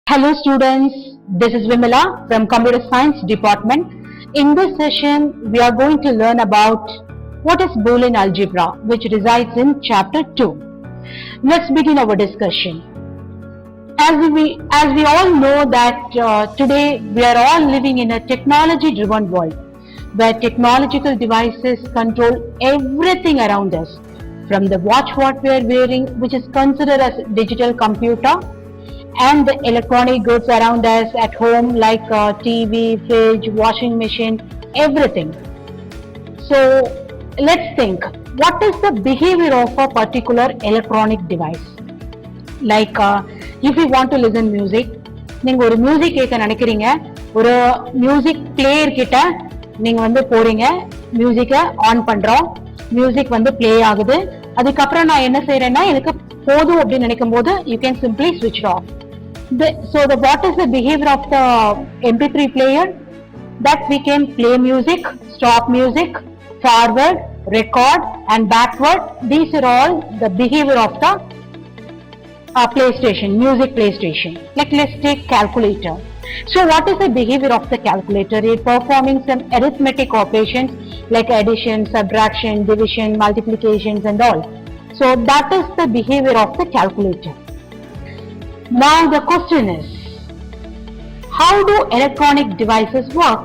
Hello students, this is Vimala from Computer Science Department. In this session, we are going to learn about what is Boolean algebra, which resides in chapter 2. Let's begin our discussion. As we all know that today we are all living in a technology driven world where technological devices control everything around us, from the watch what we are wearing, which is considered as digital computer, and the electronic goods around us at home like TV, fridge, washing machine, everything. So let's think, what is the behavior of a particular electronic device? Like if you want to listen music, நீங்க ஒரு music கேட்க நினைக்கிறீங்க, ஒரு music player கிட்ட நீங்க வந்து போறீங்க, மியூசிக்கை ஆன் பண்றோம், மியூசிக் வந்து பிளே ஆகுது. அதுக்கப்புறம் நான் என்ன செய்யறேன்னா எனக்கு போதும் அப்படின்னு நினைக்கும் போது you can simply switch it off. What is the behavior of the MP3 player? That we can play music, stop music, forward, record and backward. These are all the behavior of the PlayStation, music PlayStation. Like let's take calculator. So what is the behavior of the calculator? It performing some arithmetic operations like addition, subtraction, division, multiplications and all. So that is the behavior of the calculator. Now the question is, how do electronic devices work?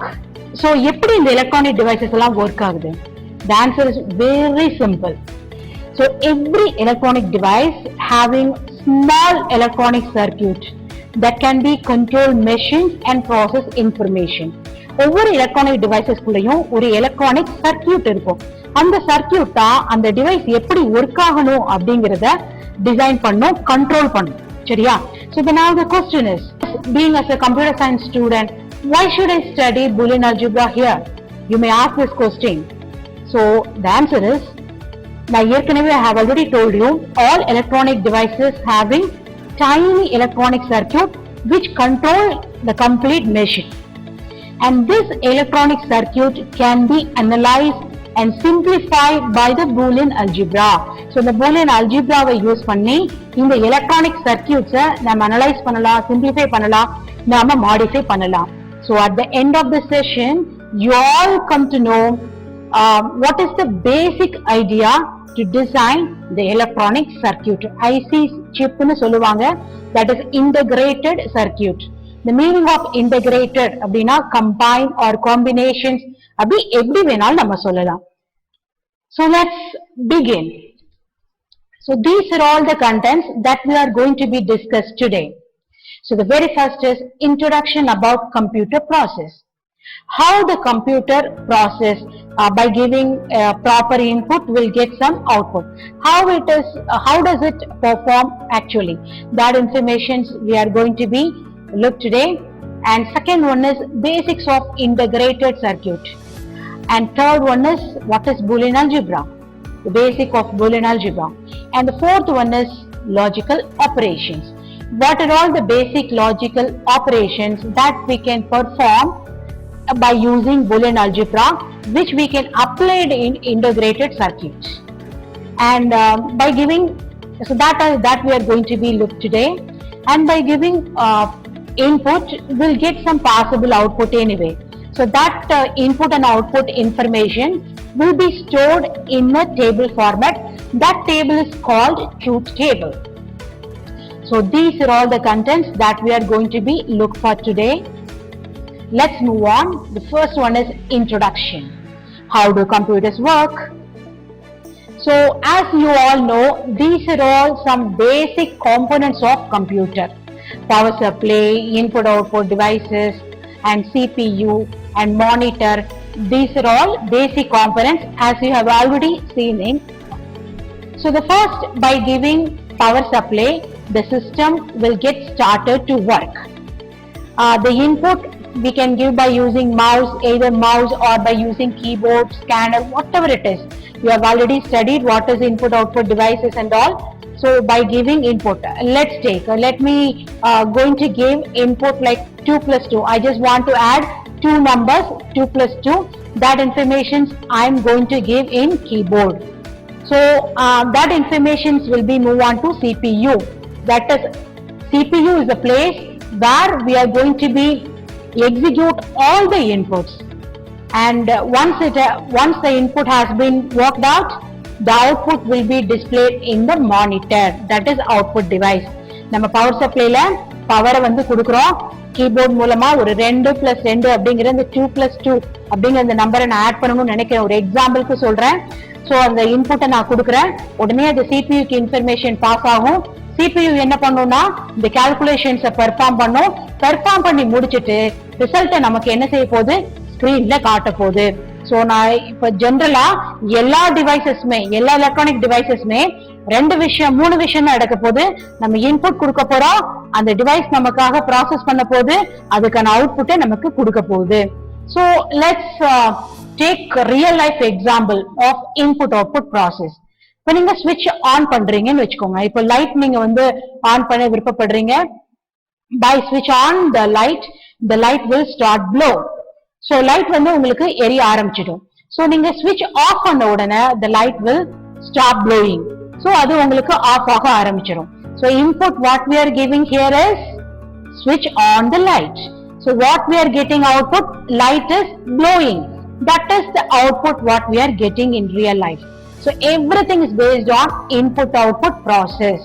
So எப்படி இந்த electronic devices எல்லாம் work ஆகுது? The answer is very simple. So every electronic device having small electronic circuit that can be control machines and process information. ஒவ்வொரு electronic devices குள்ளேயும் ஒரு electronic circuit இருக்கும். அந்த circuit தான் அந்த டிவைஸ் எப்படி ஒர்க் ஆகணும் அப்படிங்கறத டிசைன் பண்ணும், கண்ட்ரோல் பண்ணும். சரியா? So now the question is, being as a computer science student, why should I study Boolean algebra here? You may ask this question. So the answer is, நான் ஏற்கனவே I have already told you, all electronic devices having tiny electronic circuit which control the complete machine. And this electronic circuit can be analyzed and simplified by the Boolean algebra. So the Boolean algebra வை use பண்ணி இந்த electronic circuits நம்ம analyze பண்ணலாம், simplify பண்ணலாம், நாம modify பண்ணலாம். So at the end of the session, you all come to know what is the basic idea to design the electronic circuit. IC chip னு சொல்லுவாங்க, that is integrated circuit. The meaning of integrated அப்படின்னா combine or combinations, அப்படி எப்படி வேணாலும் நம்ம சொல்லலாம். So let's begin. So these are all the contents that we are going to be discussed today. So the very first is introduction about computer process. How the computer process by giving proper input will get some output. How does it perform actually? That information we are going to be look today. And second one is basics of integrated circuit. And third one is what is Boolean algebra, the basic of Boolean algebra. And the fourth one is logical operations. What are all the basic logical operations that we can perform by using Boolean algebra, which we can apply in integrated circuits. And by giving, so that we are going to be look today. And by giving input, we'll get some possible output anyway. So that input and output information will be stored in a table format. That table is called truth table. So these are all the contents that we are going to be look for today. Let's move on. The first one is introduction. How do computers work? So as you all know, these are all some basic components of computer. Power supply, input output devices, and CPU and monitor. These are all basic components as you have already seen in. So the first, by giving power supply, the system will get started to work. The input we can give by using mouse, either mouse or by using keyboard, scanner, whatever it is. You have already studied what is input output devices and all. So by giving input, let's take, let me going to give input like 2 plus 2. I just want to add two numbers, 2 plus 2. That information I am going to give in keyboard. So that information will be move on to CPU. That is, CPU is the place where we are going to be execute all the inputs, and once the input has been worked out, the output will be displayed in the monitor, that is output device. நம்ம power சப்ளைல பவரை வந்து கொடுக்குறோம், keyboard மூலமா ஒரு 2+2 அப்படிங்கிற இந்த 2+2 அப்படிங்கிற அந்த நம்பரை நான் ஆட் பண்ணணும்னு நினைக்கிறேன், ஒரு எக்ஸாம்பிளுக்கு சொல்றேன். ஸோ அந்த இன்புட்டை நான் கொடுக்குறேன், உடனே அது சிபியூக்கு இன்ஃபர்மேஷன் பாஸ் ஆகும். சிபியூ என்ன பண்ணும்னா இந்த கால்குலேஷன்ஸை பெர்ஃபார்ம் பண்ணி முடிச்சுட்டு ரிசல்ட்டை நமக்கு என்ன செய்ய போகுது, ஸ்கிரீன்ல காட்ட போகுது. ஸோ நான் இப்ப ஜென்ரலா எல்லா டிவைசஸ்மே, எல்லா எலக்ட்ரானிக் டிவைசஸ்மே மூணு விஷயம் தான் நடக்க போகுது. நம்ம இன்புட் கொடுக்க போறோம், அந்த டிவைஸ் நமக்காக ப்ராசஸ் பண்ண போகுது, அதுக்கான அவுட்புட்டை நமக்கு கொடுக்க போகுது. So let's take real life example of input output process. இப்ப நீங்க ஸ்விட்ச் ஆன் பண்றீங்கன்னு வச்சுக்கோங்க. இப்ப லைட் நீங்க வந்து ஆன் பண்ண விருப்பப்படுறீங்க. பை ஸ்விட்ச் on the light will start flow. So light வந்து உங்களுக்கு எரிய ஆரம்பிச்சிடும். சோ நீங்க ஸ்விட்ச் ஆஃப் பண்ண உடனே the light will stop blowing. So அது உங்களுக்கு ஆஃப் ஆக ஆரம்பிச்சிடும். So input what we are giving here is switch on the light. So what we are getting output, light is blowing. That is the output what we are getting in real life. So everything is based on input output process.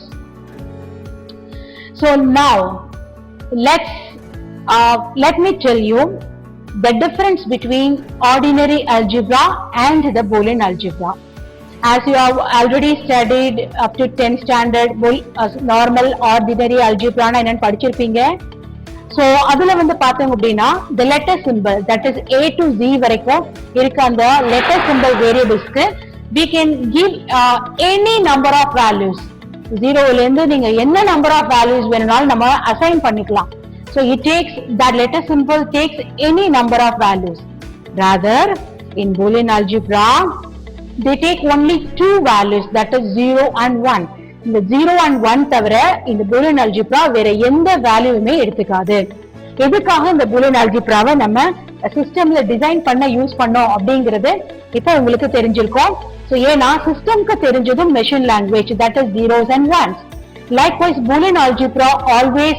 So now let me tell you the difference between ordinary algebra and the Boolean algebra. As you have already studied up to 10th standard normal ordinary algebra na enna padichirpinga. So adula வந்து பார்த்தோம் அப்படின்னா the letter symbol, that is A to Z வரைக்கும் இருக்க அந்த letter symbol variablesக்கு we can give any number of values. 0 ல இருந்து நீங்க என்ன number of values வேணும்னாலும் நம்ம assign பண்ணிக்கலாம். So it takes, that letter symbol takes any number of values. Rather, in Boolean algebra, they take only 2 values, that is 0 and 1. இந்த 0 and 1 தவிர இந்த Boolean algebra வேற எந்த வேல்யூவுமே எடுத்துக்காது. எதுக்காக இந்த Boolean algebra-வை நம்ம சிஸ்டம்ல டிசைன் பண்ண யூஸ் பண்ணோம் அப்படிங்கிறது இப்போ உங்களுக்கு தெரிஞ்சிருக்கும். ஸோ ஏன்னா சிஸ்டம்க்கு தெரிஞ்சதும் machine language, that is zeros and ones. Likewise, Boolean algebra always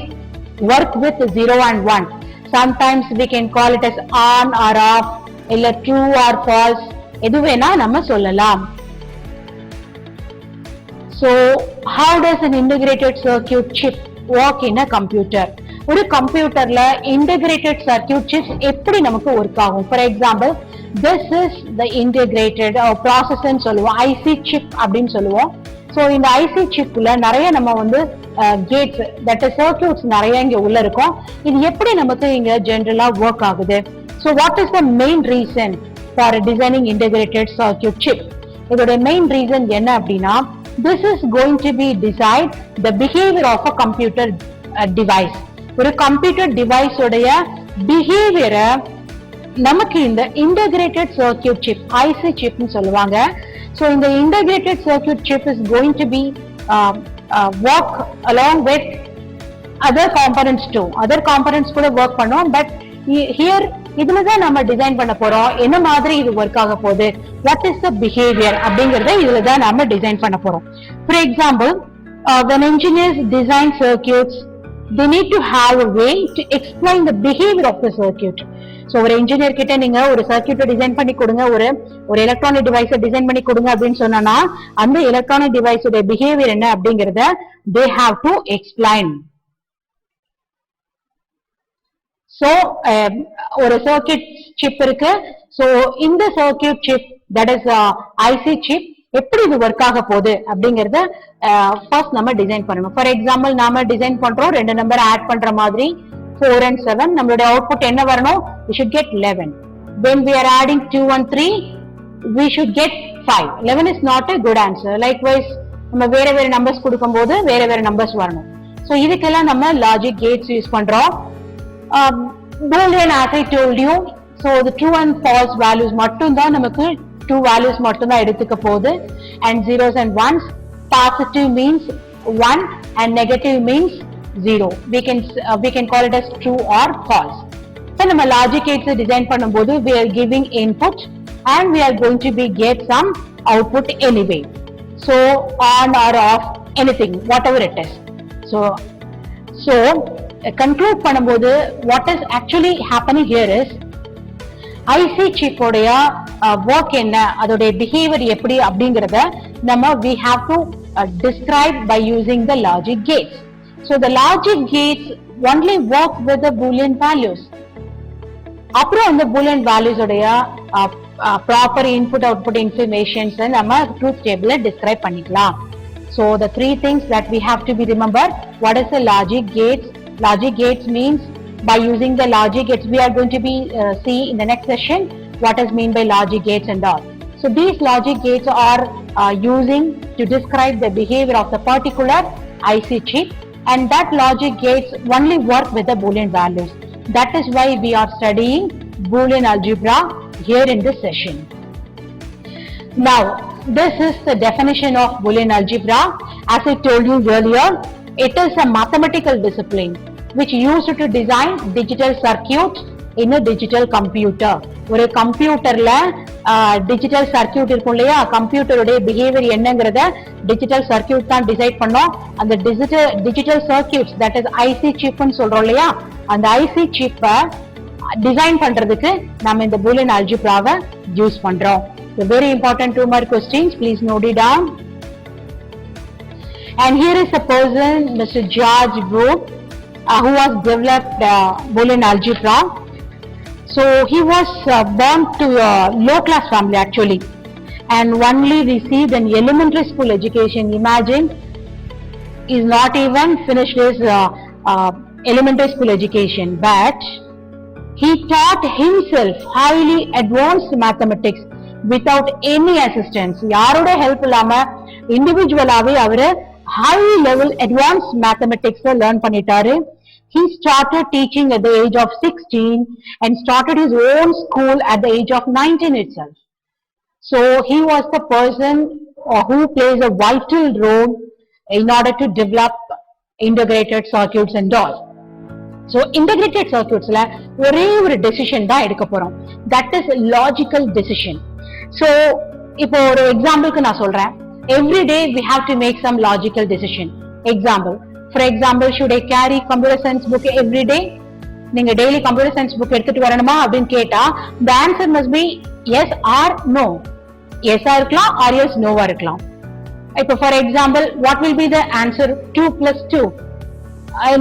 work with 0 and 1. Sometimes we can call it as on or off, இல்ல true or false, எது வேணா நம்ம சொல்லலாம். So how does an integrated circuit chip work in a computer? ஒரு கம்ப்யூட்டர்ல integrated circuit chips எப்படி நமக்கு work ஆகும்? For example, this is the integrated processor ன்னு சொல்லுவோம், IC chip அப்படின்னு சொல்லுவோம். ஸோ இந்த ஐசி சிப்ல நிறைய நம்ம வந்து கேட்ஸ், தட் இஸ் சர்க்யூட்ஸ் நிறைய இங்க உள்ள இருக்கும். இது எப்படி நமக்கு இங்க ஜென்ரலா ஒர்க் ஆகுது? So what is the main reason for designing integrated circuit chip? இதோட மெயின் ரீசன் என்ன அப்படின்னா, this is going to be decide the behaviour of a computer device. ஒரு கம்ப்யூட்டர் டிவைஸோடைய பிஹேவியரை நமக்கு இந்த இன்டகிரேட்டட் சர்க்யூட் சிப், ஐசி சிப்னு சொல்லுவாங்க. So in the integrated circuit chip is going to be work along with other components too. Other components கூட work பண்ணும். But here இதுல தான் நம்ம டிசைன் பண்ண போறோம், என்ன மாதிரி இது ஒர்க் ஆக போகுது, what is the behavior அப்படிங்கறத இதுல தான் நம்ம டிசைன் பண்ண போறோம். For example, when engineers design circuits, they need to have a way to explain the behavior of the circuit. So ஒரு இன்ஜினியர் கிட்ட நீங்க ஒரு சர்க்யூட்டை டிசைன் பண்ணி கொடுங்க, ஒரு எலக்ட்ரானிக் டிவைஸை டிசைன் பண்ணி கொடுங்க அப்படின்னு சொன்னா அந்த எலக்ட்ரானிக் டிவைஸோட பிஹேவியர் என்ன அப்படிங்கறத they have to explain. ஸோ ஒரு சர்க்யூட் சிப் இருக்கு. ஸோ இந்த circuit chip, that is IC chip, எப்படி இது ஒர்க் ஆக போகுது அப்படிங்கறத ஃபர்ஸ்ட் நம்ம டிசைன் பண்ணணும். ஃபார் எக்ஸாம்பிள் நாம டிசைன் பண்றோம் 2 நம்பர் ஆட் பண்ற மாதிரி 4 and 7. நம்மளுடைய அவுட்புட் என்ன வரணும்? We should get 11. When we are adding 2 and 3, we should get 5. 11 is not a good answer. Likewise, நம்ம வேற நம்பர்ஸ் கொடுக்கும்போது வேற நம்பர்ஸ் வரணும். ஸோ இதுக்கெல்லாம் நம்ம லாஜிக் கேட்ஸ் யூஸ் பண்றோம். Boolean, as I told you, so the true and false values மட்டும் தான் நமக்கு 2 values மட்டும் தான் எடுத்துக்க போகுது. And zeros and ones, positive means 1 and negative means 0. We can call it as true or false. So நம்ம logic gates design பண்ணும்போது we are giving input and we are going to be get some output anyway. So on or off, anything, whatever it is. So conclude பண்ணும்போது what is actually happening here is IC chip உடைய work என்ன, அதோடைய behaviour எப்படி அப்படிங்கறத நம்ம we have to describe by using the logic gates. So the logic gates only work with the boolean values. அப்புறம் அந்த boolean values உடைய proper input output informations நம்ம truth table describe பண்ணிக்கலாம். So the three things that we have to be remembered. What is the logic gates? Logic gates means by using the logic gates we are going to be see in the next session what is mean by logic gates and all. So these logic gates are using to describe the behavior of the particular IC chip, and that logic gates only work with the boolean values. That is why we are studying boolean algebra here in this session. Now this is the definition of boolean algebra. As I told you earlier, it is a mathematical discipline which used to design digital circuits in a digital computer. ஒரு கம்ப்யூட்டர்ல digital circuit இருக்கும் இல்லையா, கம்ப்யூட்டருடைய behaviour என்னங்கிறத digital circuit தான் decide பண்ணோம். அந்த digital circuits that is IC சிப்னு சொல்றோம் இல்லையா, அந்த ஐசி சிப்பை டிசைன் பண்றதுக்கு நம்ம இந்த பூலியன் அல்ஜிப்ராவை யூஸ் பண்றோம். Very important 2 mark questions, please note it down. And here is a person, Mr. George Boole, who has developed Boolean algebra. So he was born to a low class family actually, and only received an elementary school education. Imagine, is not even finished his elementary school education, but he taught himself highly advanced mathematics without any assistance. யாரோட help இல்லாம இண்டிவிஜுவலாவே அவரு high level advanced mathematics learn பண்ணிட்டாரு. He started teaching at the age of 16 and started his own school at the age of 19 itself. So he was the person who plays a vital role in order to develop integrated circuits and all. So integrated circuits la ஒரே ஒரு decision தான் எடுக்க போறோம். That is logical decision. So இப்போ ஒரு எக்ஸாம்பிளுக்கு நான் சொல்றேன். Every day we have to make some logical decision. Example, for example, should I carry computer science book every day? நீங்க daily computer science book எடுத்துட்டு வரணுமா அப்படின்னு கேட்டா the answer must be yes or no. Yes ஆ இருக்கலாம் or yes no ஆ இருக்கலாம். இப்போ for example, what will be the answer 2 plus 2?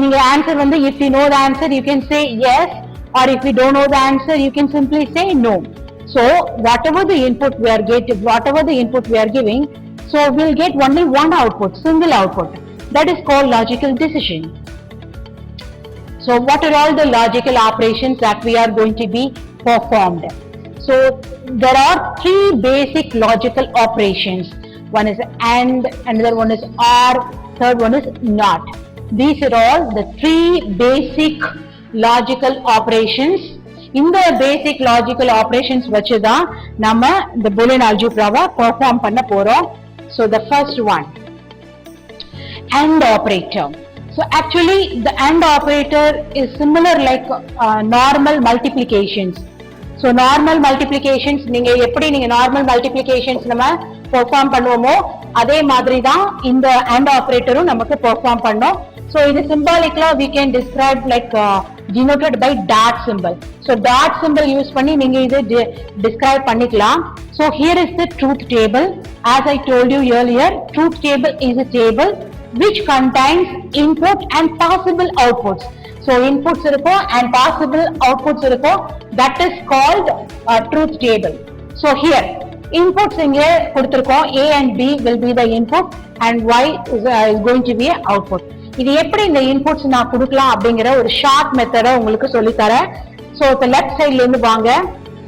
நீங்க answer வந்து if you know the answer you can say yes, or if you don't know the answer you can simply say no. So whatever the input we are getting, whatever the input we are giving, so we'll get only one output, single output. That is called logical decision. So what are all the logical operations that we are going to be performed? So there are 3 basic logical operations. One is AND, another one is OR, third one is NOT. These are all the 3 basic logical operations. இந்த basic logical operations வச்சுதான் நம்ம இந்த boolean algebra perform பண்ண போறோம். So the first one, AND operator. So actually the AND operator is similar like normal multiplications. So normal multiplications நீங்க எப்படி நீங்க normal multiplications நம்ம perform பண்ணுவோமோ அதே மாதிரி தான் இந்த AND operatorம் நமக்கு perform பண்ணோம். So இது symbolically we can describe like denoted by dot symbol. So dot symbol use பண்ணி நீங்க இது describe பண்ணிக்கலாம். So here is the truth table. As I told you earlier, truth table is a table which contains input and possible outputs. So inputs இருக்கும் and possible outputs இருக்கும். That is called truth table. So here inputs இங்க கொடுத்திருக்கோம். A and B will be the input and Y is going to be output. இது எப்படி இந்த inputs நான் கொடுக்கலாம் அப்படிங்கிற ஒரு ஷார்ட் மெத்தட உங்களுக்கு சொல்லி தரேன். சோ இப்ப லெஃப்ட் சைடுல இருந்து வாங்க.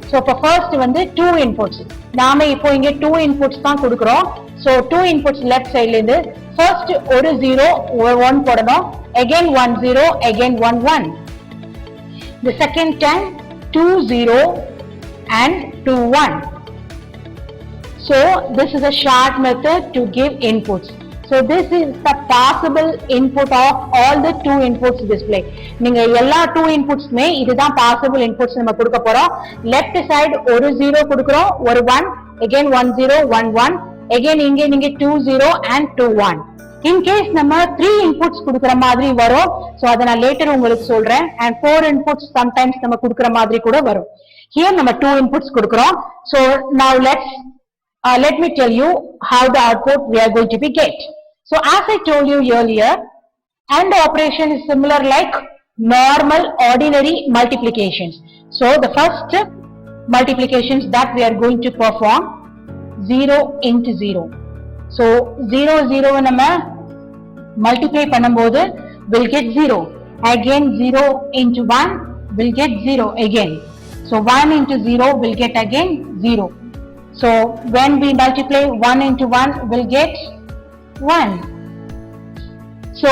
சோ இப்ப ஃபர்ஸ்ட் வந்து 2 இன்புட்ஸ். நாம இப்போ இங்க 2 இன்புட்ஸ் தான் கொடுக்கிறோம். சோ 2 இன்புட்ஸ் லெஃப்ட் சைடுல இருந்து ஃபர்ஸ்ட் ஒரு 0 1 போடணும். again 1 0 again 1 1. The second time 2 0 and 2 1. So this is a short method to give inputs. So this is the possible input of all the 2 inputs display. நீங்க எல்லா 2 inputsமே இதுதான் possible inputs நம்ம கொடுக்க போறோம். left side ஒரு 0 கொடுக்கிறோம், ஒரு 1, again 1 0 1 1, again இங்க நீங்க 2 0 and 2 1. In case நம்ம 3 inputs கொடுக்கிற மாதிரி வரும். so அத நான் லேட்டர் உங்களுக்கு சொல்றேன். and 4 inputs sometimes நம்ம கொடுக்கிற மாதிரி கூட வரும். here நம்ம 2 inputs கொடுக்கிறோம். so now let me tell you how the output we are going to be get. so as I told you earlier, and operation is similar like normal ordinary multiplications. so the first multiplications that we are going to perform 0 into 0. so 0 0 நம்ம multiply பண்ணும்போது will get 0. again 0 into 1 will get 0 again. so 1 into 0 will get again 0. so when we multiply 1 into 1 will get 1. so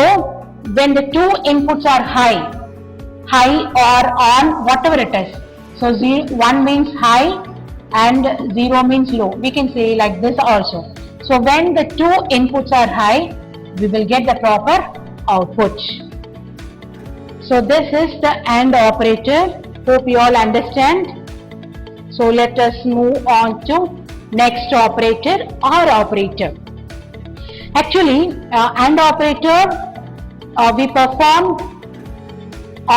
when the two inputs are high or on, whatever it is, so 1 means high and 0 means low, we can say like this also. so when the two inputs are high, we will get the proper output. so this is the AND operator. hope you all understand. so let us move on to next operator, OR operator. actually AND operator we perform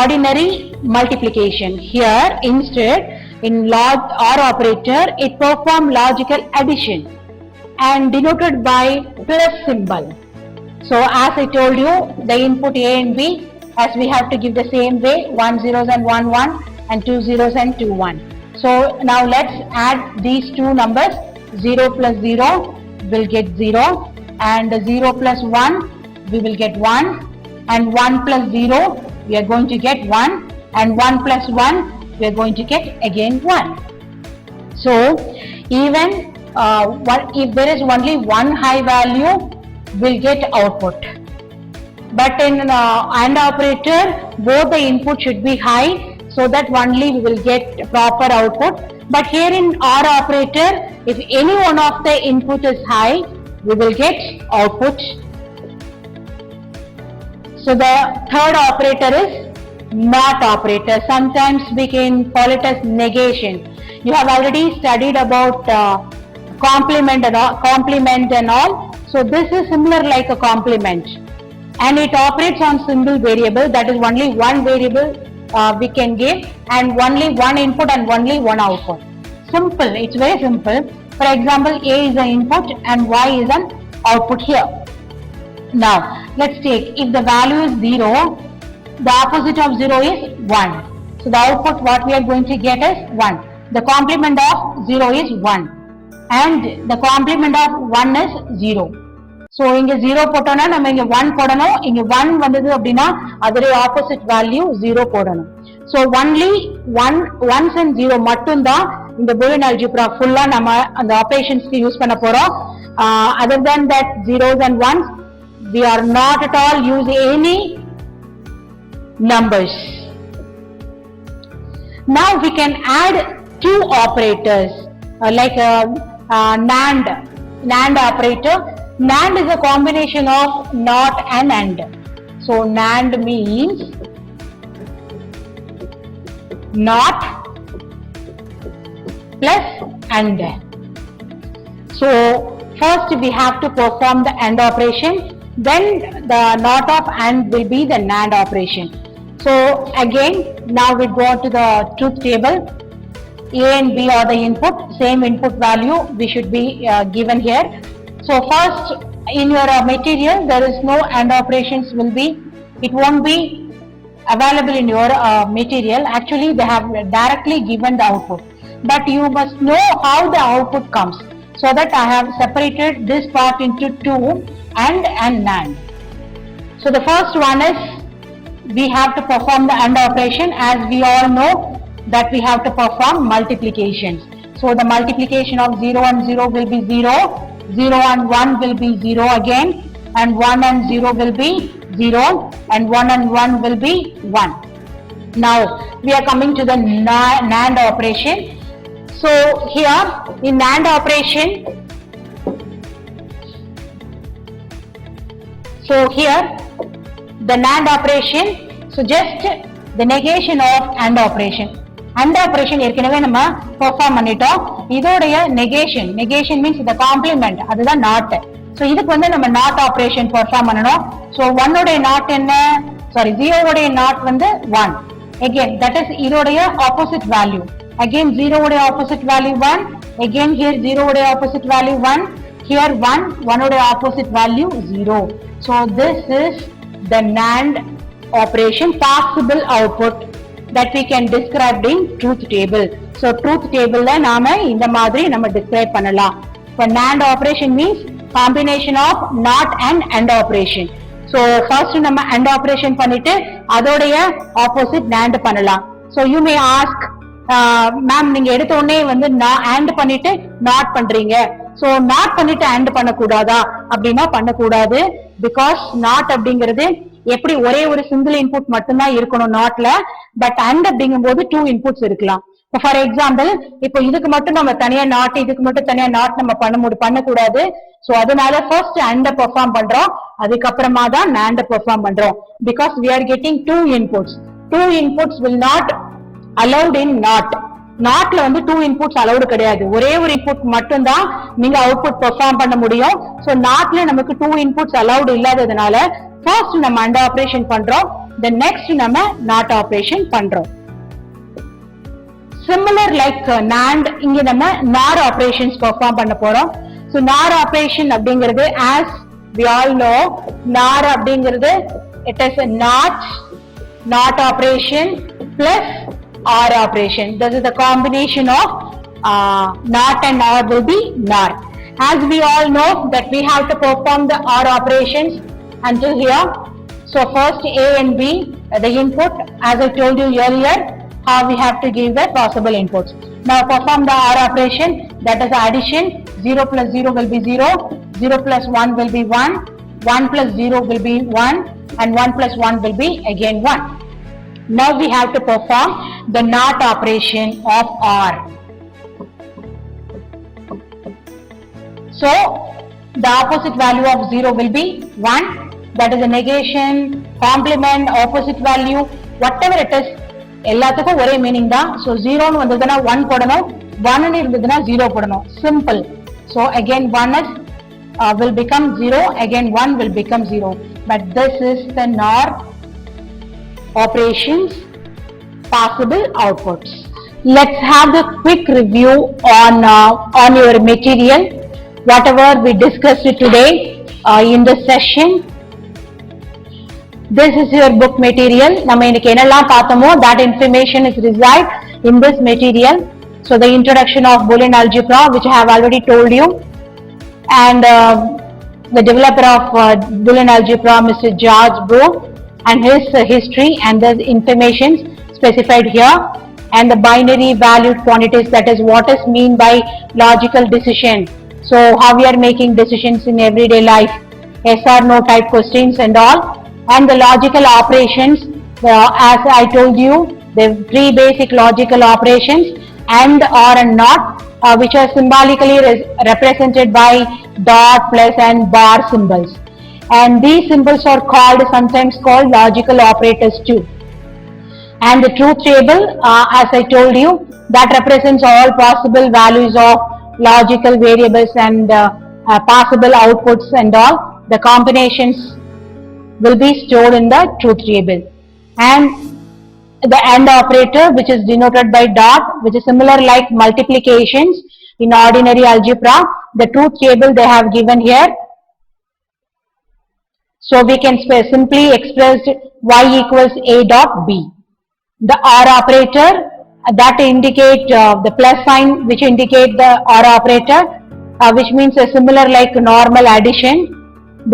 ordinary multiplication. here instead in OR operator it perform logical addition and denoted by plus symbol. so as I told you, the input A and B, as we have to give the same way, 1 zeros and 1 1 and 2 zeros and 2 1. so now let's add these two numbers. 0 plus 0 will get 0 and 0 plus 1 we will get 1 and 1 plus 0 we are going to get 1 and 1 plus 1 we are going to get again 1. so even if there is only one high value, we'll get output. but in AND operator, both the input should be high, so that only we will get proper output. but here in OR operator, if any one of the input is high, we will get output. so the third operator is NOT operator. sometimes we can call it as negation. you have already studied about complement and all. so this is similar like a complement, and it operates on single variable, that is only one variable we can give, and only one input and only one output. simple, it's very simple. for example, A is an input and Y is an output here. now let's take, if the value is 0, the opposite of 0 is 1. so the output what we are going to get is 1. the complement of 0 is 1 and the complement of 1 is 0. so இங்க 0 போட்டோம்னா நம்ம இங்க 1 போடணும். இங்க 1 வந்தது அப்படின்னா அதோட opposite value 0 போடணும். so only 1s and 0 மட்டும் தான் இந்த boolean algebra ஃபுல்லா நம்ம அந்த ஆபரேஷன்ஸ்க்கு யூஸ் பண்ண போறோம். other than that, zeros and ones we are not at all use any numbers. now we can add two operators like NAND operator. NAND is a combination of NOT and AND. so NAND means NOT plus AND. so first we have to perform the AND operation, then the NOT of AND will be the NAND operation. so again, now we go to the truth table. A and B are the input, same input value we should be given here. so first in your material there is no AND operations will be, it won't be available in your material. actually they have directly given the output, but you must know how the output comes. so that I have separated this part into two, AND and NAND. so the first one is we have to perform the AND operation. as we all know that we have to perform multiplications. so the multiplication of 0 and 0 will be 0, 0 and 1 will be 0 again, and 1 and 0 will be 0, and 1 and 1 will be 1. now we are coming to the NAND operation. so here in NAND operation, so here the NAND operation, so just the negation of AND operation. AND operation ஏற்கனவே நம்ம perform பண்ணிட்டோம். இதோடைய negation means the complement, அதுதான் not. so இதுக்கு வந்து நம்ம not operation perform பண்ணணும். so 1 உடைய not என்ன, sorry 0 உடைய not வந்து 1. Again that is இதோடைய opposite value. Again 0 உடைய opposite value 1. Again here 0 உடைய opposite value 1. Here 1 உடைய opposite value 0. So this is the NAND operation possible output that we can describe in truth table. So truth table la நாம இந்த மாதிரி நம்ம describe பண்ணலாம். For NAND operation means combination of NOT and AND operation. So first நம்ம AND operation பண்ணிட்டு அதோடைய opposite NAND பண்ணலாம். So you may ask, ma'am நீங்க எடுத்த உடனே வந்து AND பண்ணிட்டு NOT பண்றீங்க, so NOT பண்ணிட்டு AND பண்ணக்கூடாதா அப்படின்னா பண்ணக்கூடாது. பிகாஸ் NOT அப்படிங்கிறது எப்படி ஒரே ஒரு சிங்கிள் இன்புட் மட்டும்தான் இருக்கணும் நாட்ல, பட் AND அப்படிங்கும் போது 2 இன்புட்ஸ் இருக்கலாம். ஃபார் எக்ஸாம்பிள் இப்போ இதுக்கு மட்டும் நம்ம தனியா நாட், இதுக்கு மட்டும் தனியா நாட் நம்ம பண்ணக்கூடாது. சோ அதனால ஃபர்ஸ்ட் AND பெர்ஃபார்ம் பண்றோம், அதுக்கப்புறமா தான் NAND பெர்ஃபார்ம் பண்றோம். Because we are getting 2 inputs. 2 inputs will not allowed in NOT. நாட்ல வந்து 2 inputs allowed கிடையாது. ஒரே ஒரு இன்புட் மட்டும் தான் நீங்க அவுட்புட் பெர்ஃபார்ம் பண்ண முடியும். சோ நாட்ல நமக்கு 2 inputs allowed இல்லாததுனால ஃபர்ஸ்ட் நம்ம AND ஆபரேஷன் பண்றோம், then next நம்ம NOT ஆபரேஷன் பண்றோம். சிமிலர் லைக் NAND இங்க நம்ம NOR ஆபரேஷன்ஸ் பெர்ஃபார்ம் பண்ண போறோம். சோ NOR ஆபரேஷன் அப்படிங்கிறது as we all know, NOR அப்படிங்கிறது it is a NOT operation plus OR operation. This is the combination of NOT and OR will be NOR. As we all know that we have to perform the OR operations until here. So first A and B, the input, as I told you earlier, how we have to give the possible inputs. Now perform the OR operation, that is addition. 0 plus 0 will be 0, 0 plus 1 will be 1, 1 plus 0 will be 1, and 1 plus 1 will be again 1. Now we have to perform the NOT operation of OR. So the opposite value of 0 will be 1. That is a negation, complement, opposite value, whatever it is, எல்லாத்துக்கும் ஒரே meaning தான். So 0 வந்ததுன்னா 1 போடணும், 1 இருந்ததுன்னா 0 போடணும். Simple. So again 1 will become 0, again 1 will become 0. But this is the NOR operations possible outputs. Let's have a quick review on your material, whatever we discussed today in this session. This is your book material. நம்ம இன்னைக்கு என்னெல்லாம் பார்த்தோமோ that information is reside in this material. So the introduction of Boolean algebra, which I have already told you, and the developer of Boolean algebra, Mr. George Boole, and his history and the information specified here, and the binary valued quantities, that is what is mean by logical decision. So how we are making decisions in everyday life, yes or no type questions and all, and the logical operations, as I told you, the 3 basic logical operations, AND, OR and NOT, which are symbolically represented by dot, plus and bar symbols. And these symbols are sometimes called logical operators too. And the truth table, as I told you, that represents all possible values of logical variables and possible outputs and all. The combinations will be stored in the truth table. And the AND operator, which is denoted by dot, which is similar like multiplications in ordinary algebra. The truth table they have given here. So we can simply express y equals a dot b. The OR operator, that indicate the plus sign, which indicate the OR operator, which means a similar like normal addition.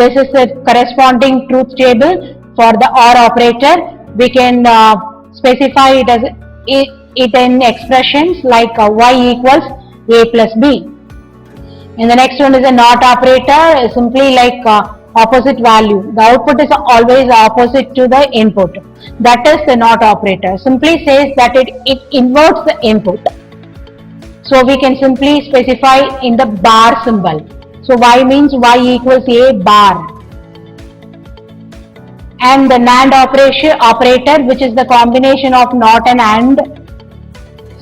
This is a corresponding truth table for the OR operator. We can specify it as it in expressions like y equals a plus b. And the next one is a NOT operator, simply like opposite value. The output is always opposite to the input. That is the NOT operator. Simply says that it inverts the input. So we can simply specify in the bar symbol. So y means y equals a bar. And the NAND operator, which is the combination of NOT and AND.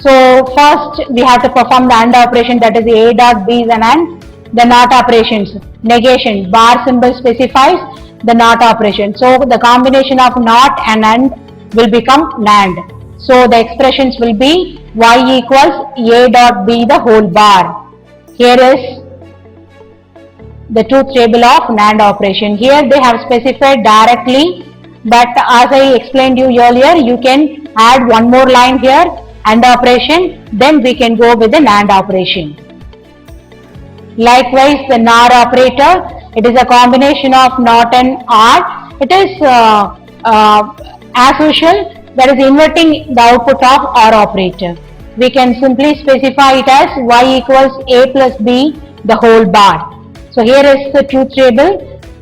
So first we have to perform the AND operation, that is a dot b is an AND. the NOT operations. Negation, bar symbol specifies the NOT operation. So the combination of NOT and AND will become NAND. So the expressions will be y equals a dot b the whole bar. Here is the truth table of NAND operation. Here they have specified directly, but as I explained you earlier, you can add one more line here, AND operation, then we can go with the NAND operation. Likewise, the NOR operator, it is a combination of NOT and OR. It is as usual, that is inverting the output of OR operator. We can simply specify it as y equals a plus b the whole bar. So here is the truth table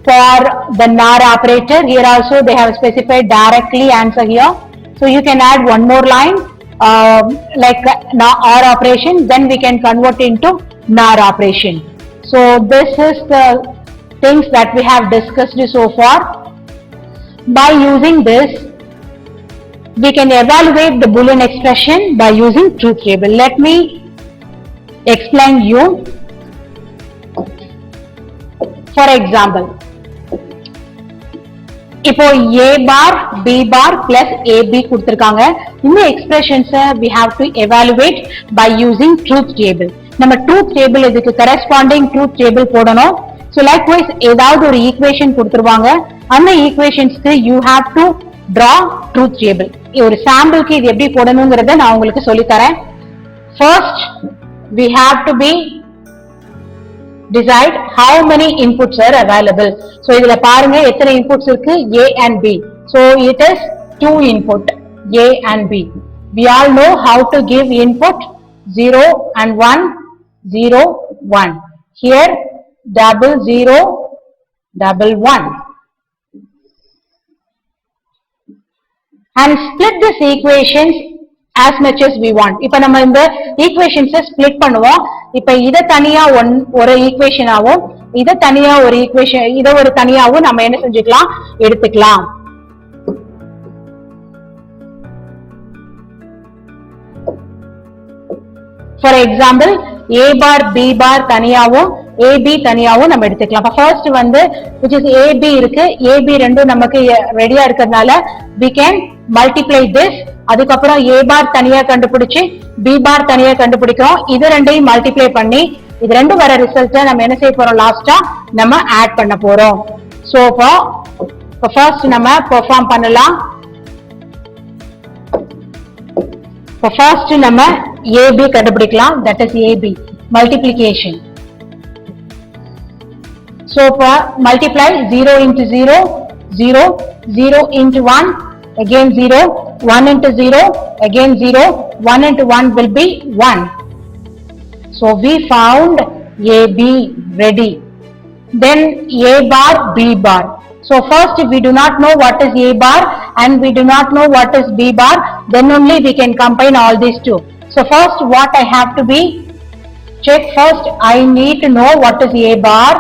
for the NOR operator. Here also they have specified directly answer here. So you can add one more line like OR operation, then we can convert into NOR operation. So this is the things that we have discussed so far. By using this, we can evaluate the Boolean expression by using truth table. Let me explain you. For example, இப்போ a bar b bar plus ab கொடுத்திருக்காங்க. இந்த expressions we have to evaluate by using truth table. நம்ம truth table இதுக்கு corresponding truth table போடணும். So likewise ஏதாவது ஒரு equation கொடுத்திருவாங்க. அந்த equationsக்கு you have to draw truth table. ஒரு சாம்பிளுக்கு இது எப்படி போடணும்ங்கறத நான் உங்களுக்கு சொல்லி தரேன். First we have to be decide how many inputs are available. So இதுல பாருங்க எத்தனை inputs இருக்கு A and B. So it is 2 input A and B. We all know how to give input 0 and 1, 0, 1. Here 0, 0, 1. And split this equations as much as we want. இப்ப நம்ம இந்த equations split பண்ணுவோம். இப்ப இத தனியா ஒரு equation ஆவும், இத தனியா ஒரு equation, இத ஒரு தனியாவும் நம்ம என்ன செஞ்சுக்கலாம், எடுத்துக்கலாம். For example, a bar b bar தனியாவும் ab தனியாவும் நம்ம எடுத்துக்கலாம். First வந்து which is ab இருக்கு, ab ரெண்டும் நமக்கு ரெடியா இருக்கிறதுனால we can multiply this. அதுக்கப்புறம் a bar தனியா கண்டுபிடிச்சு b bar தனியா கண்டுபிடிக்கிறோம். இது ரெண்டையும் மல்டிப்ளை பண்ணி இது ரெண்டு வர ரிசல்ட்ட நம்ம என்ன செய்ய போறோம், லாஸ்டா நம்ம ஆட் பண்ண போறோம். சோ ஃபர்ஸ்ட் நம்ம பெர்ஃபார்ம் பண்ணலாம். ஃபர்ஸ்ட் நம்ம ab கண்டுபிடிக்கலாம். That is ab multiplication. So for multiply 0 into 0, 0, 0 into 1, again 0, 1 into 0, again 0, 1 into 1 will be 1. So we found AB ready. Then A bar, B bar. So first we do not know what is A bar and we do not know what is B bar, then only we can combine all these two. So first what I have to be, check first I need to know what is A bar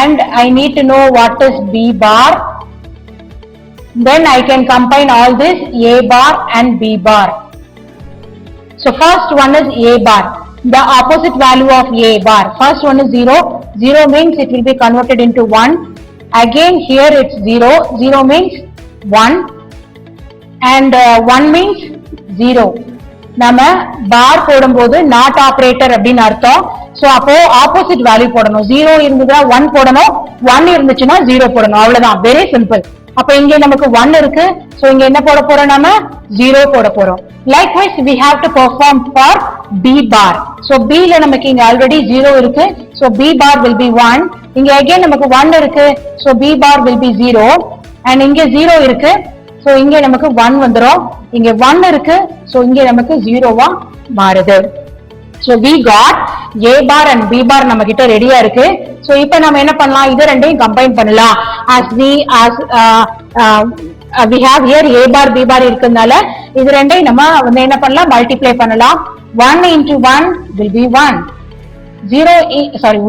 and I need to know what is B bar. Then I can combine all this A bar and B bar. So first one is A bar, the opposite value of A bar. First one is 0, 0 means it will be converted into 1. Again here it's 0, 0 means 1 and 1 means 0. நம்ம பார் போடும்போது not operator அப்படின்னு அர்த்தம். So அப்போ opposite value போடணும். 0 இருந்ததுன்னா 1 போடணும், 1 இருந்துச்சுன்னா 0 போடணும். அவ்வளவுதான், வெரி சிம்பிள். அப்ப இங்க நமக்கு 1 இருக்கு, சோ இங்க என்ன போட போறோம், நாம 0 போட போறோம். Likewise we have to perform for B bar. So B ல நமக்கு இங்க ஆல்ரெடி 0 இருக்கு, so B bar will be 1. இங்க again நமக்கு 1 இருக்கு, so B bar will be 0 and இங்க 0 இருக்கு, so இங்க நமக்கு 1 வந்துரும். இங்க 1 இருக்கு, so இங்க நமக்கு 0வா மாறுது. So we got A bar and B bar நம்ம கிட்ட ரெடியா இருக்கு. So இப்போ நம்ம என்ன பண்ணலாம், இது ரெண்டையும் கம்பைன் பண்ணலாம். As we have here A bar B bar இருக்கிறதுனால இது ரெண்டையும் நம்ம வந்து என்ன பண்ணலாம், மல்டிப்ளை பண்ணலாம். 1 into 1 will be 1.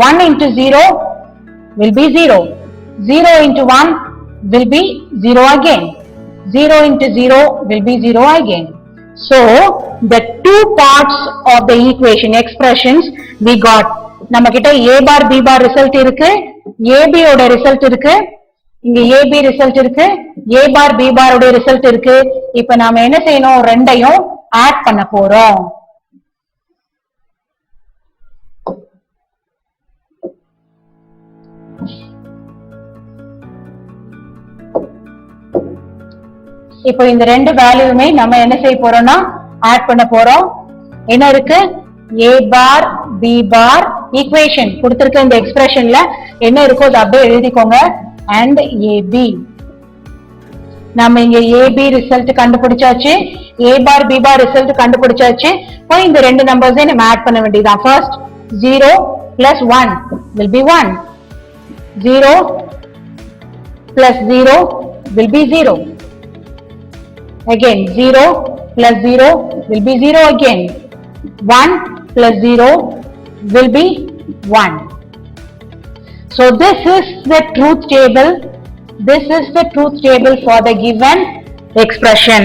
1 into 0 will be 0. 0 into 1 will be 0 again. 0 into 0 will be 0 again. So the two parts of the equation expressions we got நம்ம கிட்ட a bar b bar result இருக்கு, ab ஓட result இருக்கு, இங்க ab result இருக்கு, a bar b bar ஓட result இருக்கு. இப்ப நாம என்ன செய்யணும், ரெண்டையும் ஆட் பண்ண போறோம். இப்போ இந்த ரெண்டு வேல்யூமே நம்ம என்ன செய்ய போறோம்னா ஆட் பண்ண போறோம். என்ன இருக்கு, a bar b bar equation கொடுத்திருக்க இந்த எக்ஸ்பிரஷன்ல என்ன இருக்கோ அதை அப்படியே எழுதிக்கோங்க. அண்ட் ab நம்ம இங்க ab ரிசல்ட் கண்டுபிடிச்சாச்சு, a bar b bar result கண்டுபிடிச்சாச்சு. இப்போ இந்த ரெண்டு நம்பர்ஸை நம்ம ஆட் பண்ண வேண்டியதுதான். First 0 plus 1 will be 1, 0 plus 0 will be 0. Again 0 plus 0 will be 0 again. 1 plus 0 will be 1. So this is the truth table. This is the truth table for the given expression.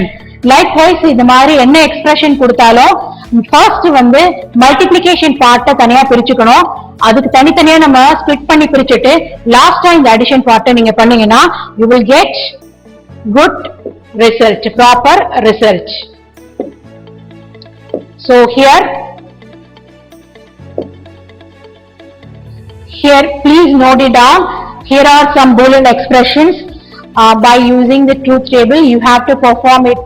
Likewise இது மாதிரி என்ன expression கொடுத்தாலும் first வந்து multiplication பார்ட்டை தனியா பிரிச்சுக்கணும். அதுக்கு தனித்தனியா நம்ம ஸ்பிளிட் பண்ணி பிரிச்சுட்டு லாஸ்டா இந்த அடிஷன் பார்ட்டை நீங்க பண்ணீங்கன்னா you will get good result, proper result. So here please note it down. Here are some Boolean expressions. By using the truth table you have to perform it,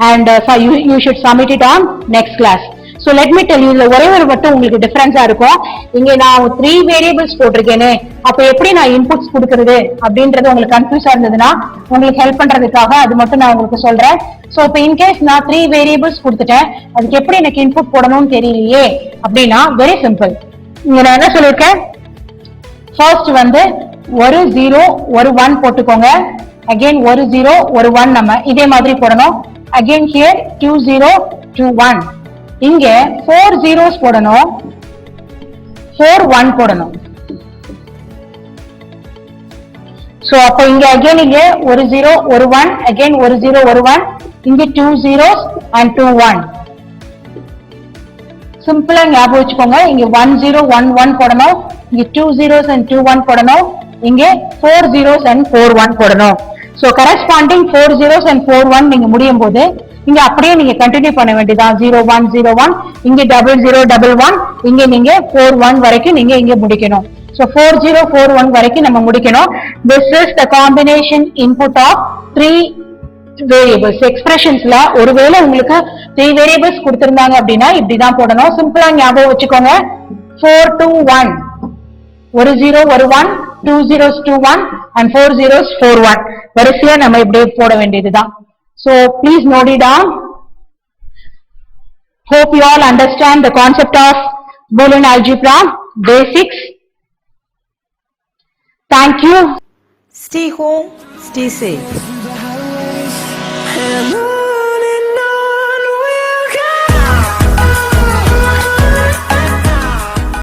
and so you should submit it on next class. So let me tell you, ஒரே ஒரு மட்டும் உங்களுக்கு டிஃபரன்ஸா இருக்கும். இங்க நான் 3 variables போட்டிருக்கேனே, அப்ப எப்படி நான் இன்புட்ஸ் கொடுக்கறது அப்படின்றது உங்களுக்கு கன்ஃபியூஸா இருந்ததுன்னா உங்களுக்கு ஹெல்ப் பண்றதுக்காக அது மட்டும் நான் உங்களுக்கு சொல்றேன். சோ இப்ப இன்கேஸ் நான் 3 வேரியபிள்ஸ் கொடுத்துட்டேன், அதுக்கு எப்படி எனக்கு இன்புட் போடணும்னு தெரியலையே அப்படின்னா வெரி சிம்பிள். இங்க நான் என்ன சொல்லிருக்கேன், ஃபர்ஸ்ட் வந்து ஒரு 0 ஒரு 1 போட்டுக்கோங்க. அகைன் ஒரு 0 ஒரு 1 நம்ம இதே மாதிரி போடணும். Again here 2 0 2 1. இங்க 4 zeros போடணும், 4 1 போடணும். சோ அப்ப இங்க அகைன் இங்க ஒரு 0 ஒரு 1, அகைன் ஒரு 0 ஒரு 1, இங்க 2 zeros and 2 1. சிம்பிளா ஞாபகம் வச்சுக்கோங்க. இங்க 1 0 1 1 போடணும், இங்க 2 zeros and 2 1 போடணும், இங்க 4 zeros and 4 1 போடணும். சோ கரஸ்பாண்டிங் 4 zeros and 4 1 நீங்க முடியும் போது இங்க அப்படியே நீங்க கண்டினியூ பண்ண வேண்டியதான். 0 1 0 1, இங்க 0 0 1 1, இங்க நீங்க 4 1 வரைக்கும் நீங்க இங்க முடிக்கணும். So 4 0 4 1 வரைக்கும் நம்ம முடிக்கணும். This is the combination input of 3 variables. எக்ஸ்பிரஷன்ஸ்ல ஒருவேளை உங்களுக்கு 3 variables கொடுத்திருந்தாங்க அப்படின்னா இப்படிதான் போடணும். சிம்பிளா ஞாபகம் வச்சுக்கோங்க. 4 2 1, ஒரு 0 ஒரு 1, 2 zeros 2 1 and 4 zeros 4 1. வரிசையா நம்ம இப்படியே போட வேண்டியதுதான். So please note it down. Hope you all understand the concept of Boolean algebra basics. Thank you. Stay home, stay safe.